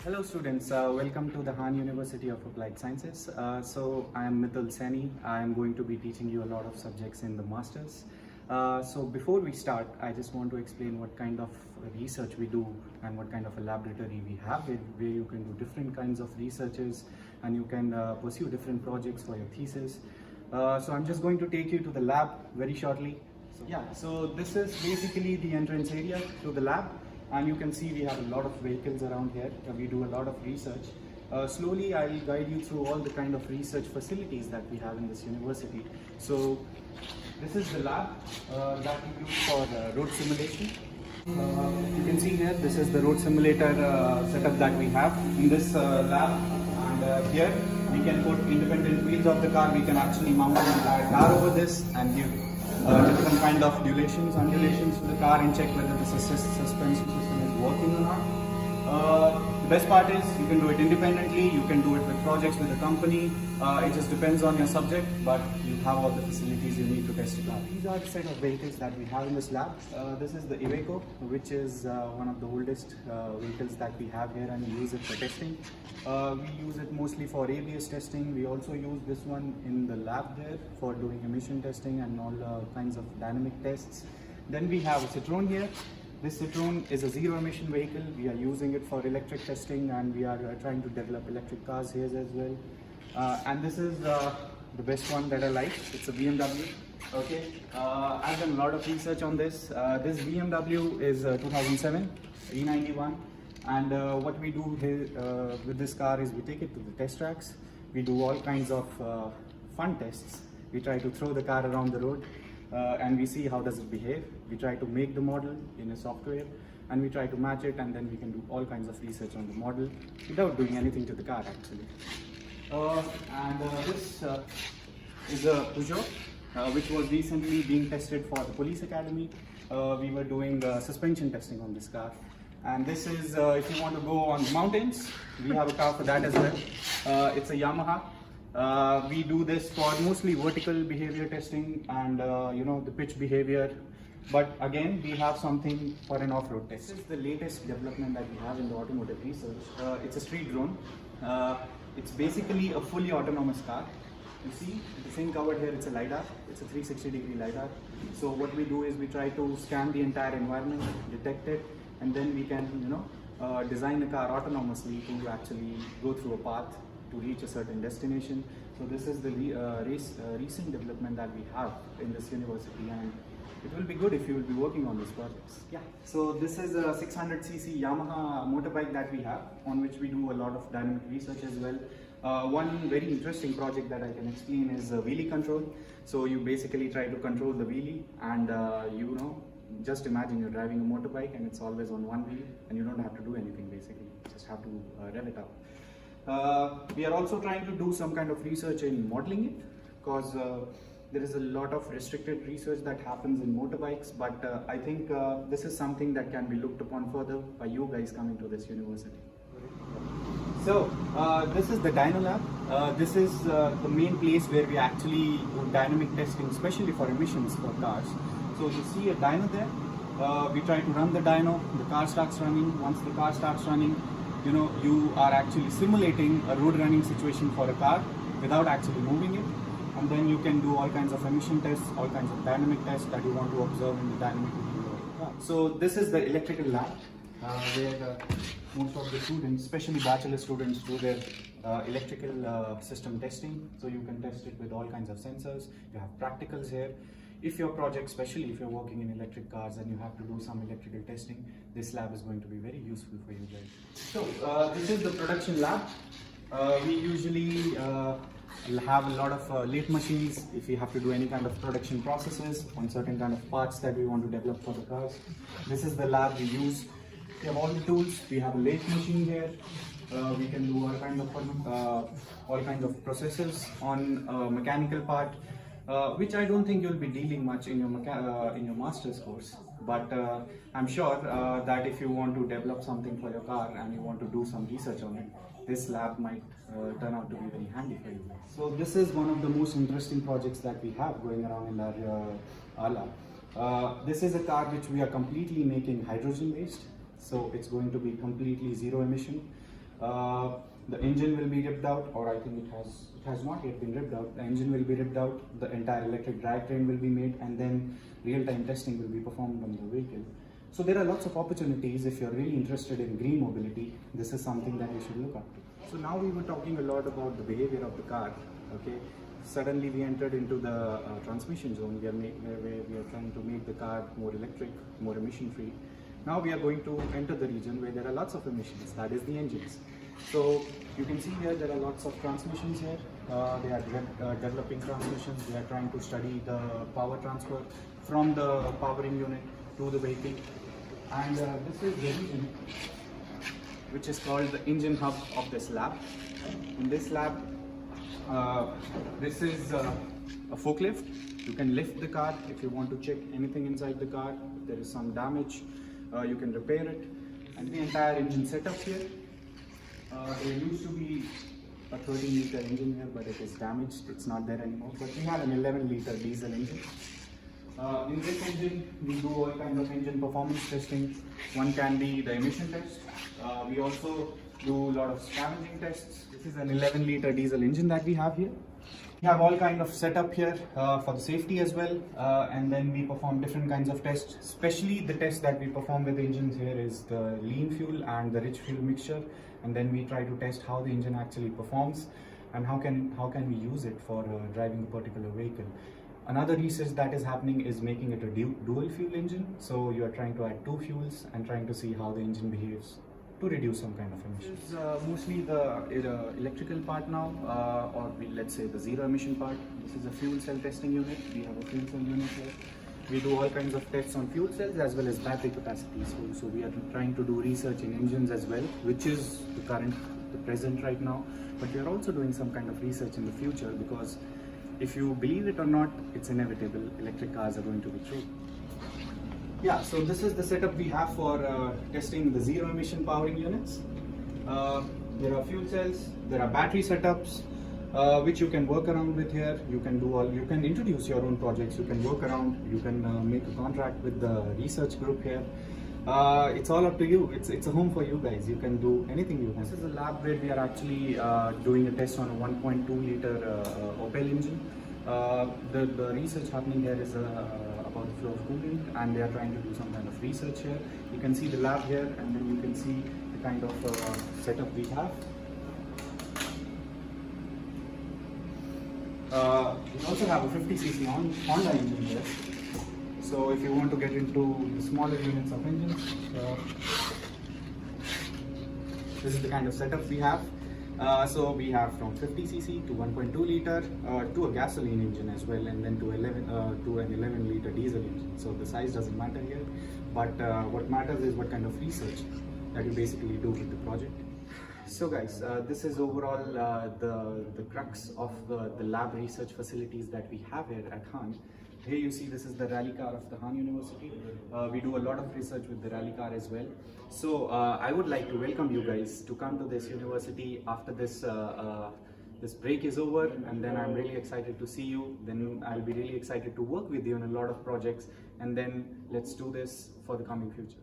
Hello students, welcome to the Han University of Applied Sciences. I am Mithul Saini. I am going to be teaching you a lot of subjects in the Masters. So before we start, I just want to explain what kind of research we do and what kind of a laboratory we have where you can do different kinds of researches and you can pursue different projects for your thesis. So I'm just going to take you to the lab very shortly. So this is basically the entrance area to the lab. And you can see we have a lot of vehicles around here. We do a lot of research. Slowly I will guide you through all the kind of research facilities that we have in this university. So this is the lab that we use for road simulation. You can see here, this is the road simulator setup that we have in this lab. And here we can put independent wheels of the car. We can actually mount an entire car over this and give different kind of undulations to the car and check whether the suspension system is working or not. The best part is you can do it independently, you can do it with projects with the company. It just depends on your subject, but you have all the facilities you need to test it out. These are the set of vehicles that we have in this lab. This is the Iveco, which is one of the oldest vehicles that we have here, and we use it for testing. We use it mostly for ABS testing. We also use this one in the lab there for doing emission testing and all kinds of dynamic tests. Then we have a Citroen here. This Citroen is a zero emission vehicle. We are using it for electric testing, and we are trying to develop electric cars here as well. And this is the best one that I like. It's a BMW. Okay, I've done a lot of research on this. This BMW is 2007 E91, and what we do here with this car is we take it to the test tracks. We do all kinds of fun tests. We try to throw the car around the road. And we see how does it behave. We try to make the model in a software and we try to match it, and then we can do all kinds of research on the model without doing anything to the car actually. This is a Peugeot which was recently being tested for the police academy. We were doing suspension testing on this car. And this is if you want to go on the mountains, we have a car for that as well. It's a Yamaha. We do this for mostly vertical behavior testing and the pitch behavior, but again we have something for an off-road test. This is the latest development that we have in the automotive research. It's a street drone. It's basically a fully autonomous car. You see the thing covered here, it's a LiDAR. It's a 360-degree LiDAR. So what we do is we try to scan the entire environment, detect it, and then we can design a car autonomously to actually go through a path to reach a certain destination. So this is the recent development that we have in this university, and it will be good if you will be working on these projects. So this is a 600cc Yamaha motorbike that we have, on which we do a lot of dynamic research as well. One very interesting project that I can explain is wheelie control. So you basically try to control the wheelie, and just imagine you're driving a motorbike and it's always on one wheel and you don't have to do anything basically, you just have to rev it up. We are also trying to do some kind of research in modeling it, because there is a lot of restricted research that happens in motorbikes, but I think this is something that can be looked upon further by you guys coming to this university. So this is the Dyno Lab. This is the main place where we actually do dynamic testing, especially for emissions for cars. So you see a dyno there. We try to run the dyno, the car starts running. Once the car starts running, you are actually simulating a road running situation for a car without actually moving it. And then you can do all kinds of emission tests, all kinds of dynamic tests that you want to observe in the dynamic behavior. So this is the electrical lab where most of the students, especially bachelor students, do their electrical system testing. So you can test it with all kinds of sensors. You have practicals here. If your project, especially if you're working in electric cars and you have to do some electrical testing, this lab is going to be very useful for you guys. So this is the production lab. We usually have a lot of lathe machines if we have to do any kind of production processes on certain kind of parts that we want to develop for the cars. This is the lab we use. We have all the tools. We have a lathe machine here. We can do all kinds of processes on a mechanical part. Which I don't think you'll be dealing much in your master's course, but I'm sure that if you want to develop something for your car and you want to do some research on it, this lab might turn out to be very handy for you. So this is one of the most interesting projects that we have going around in our lab. This is a car which we are completely making hydrogen based, so it's going to be completely zero emission. The engine will be ripped out, or I think it has not yet been ripped out. The engine will be ripped out, the entire electric drivetrain will be made, and then real-time testing will be performed on the vehicle. So there are lots of opportunities. If you're really interested in green mobility, this is something that you should look up to. So now we were talking a lot about the behavior of the car. Okay, suddenly we entered into the transmission zone where we are trying to make the car more electric, more emission-free. Now we are going to enter the region where there are lots of emissions, that is the engines. So you can see here there are lots of transmissions here. They are developing transmissions. They are trying to study the power transfer from the powering unit to the vehicle. And this is the region which is called the engine hub of this lab. In this lab, this is a forklift. You can lift the car if you want to check anything inside the car. If there is some damage, you can repair it. And the entire engine setup here. There used to be a 13-liter engine here, but it is damaged. It's not there anymore. But we have an 11-liter diesel engine. In this engine, we do all kinds of engine performance testing. One can be the emission test. We also do a lot of scavenging tests. This is an 11-liter diesel engine that we have here. We have all kind of setup here for the safety as well, and then we perform different kinds of tests. Especially the test that we perform with the engines here is the lean fuel and the rich fuel mixture, and then we try to test how the engine actually performs and how can we use it for driving a particular vehicle. Another research that is happening is making it a dual fuel engine. So you are trying to add two fuels and trying to see how the engine behaves to reduce some kind of emissions. This is mostly the electrical part now, or let's say the zero emission part. This is a fuel cell testing unit. We have a fuel cell unit here. We do all kinds of tests on fuel cells as well as battery capacity. So we are trying to do research in engines as well, which is the present right now. But we are also doing some kind of research in the future, because if you believe it or not, it's inevitable. Electric cars are going to be true. Yeah, so this is the setup we have for testing the zero emission powering units. There are fuel cells, there are battery setups, which you can work around with here. You can introduce your own projects, you can work around, you can make a contract with the research group here. It's all up to you. It's a home for you guys. You can do anything you want. This is a lab where we are actually doing a test on a 1.2 liter Opel engine. The research happening here is about the flow of cooling, and they are trying to do some kind of research here. You can see the lab here, and then you can see the kind of setup we have. We also have a 50cc Honda engine here. So if you want to get into the smaller units of engines, this is the kind of setup we have. So we have from 50cc to 1.2 liter to a gasoline engine as well, and then to an 11 liter diesel engine. So the size doesn't matter here, but what matters is what kind of research that you basically do with the project. So guys, this is overall the crux of the lab research facilities that we have here at Han. Here you see this is the rally car of the Han University. We do a lot of research with the rally car as well. So I would like to welcome you guys to come to this university after this this break is over, and then I'm really excited to see you. Then I'll be really excited to work with you on a lot of projects, and then let's do this for the coming future.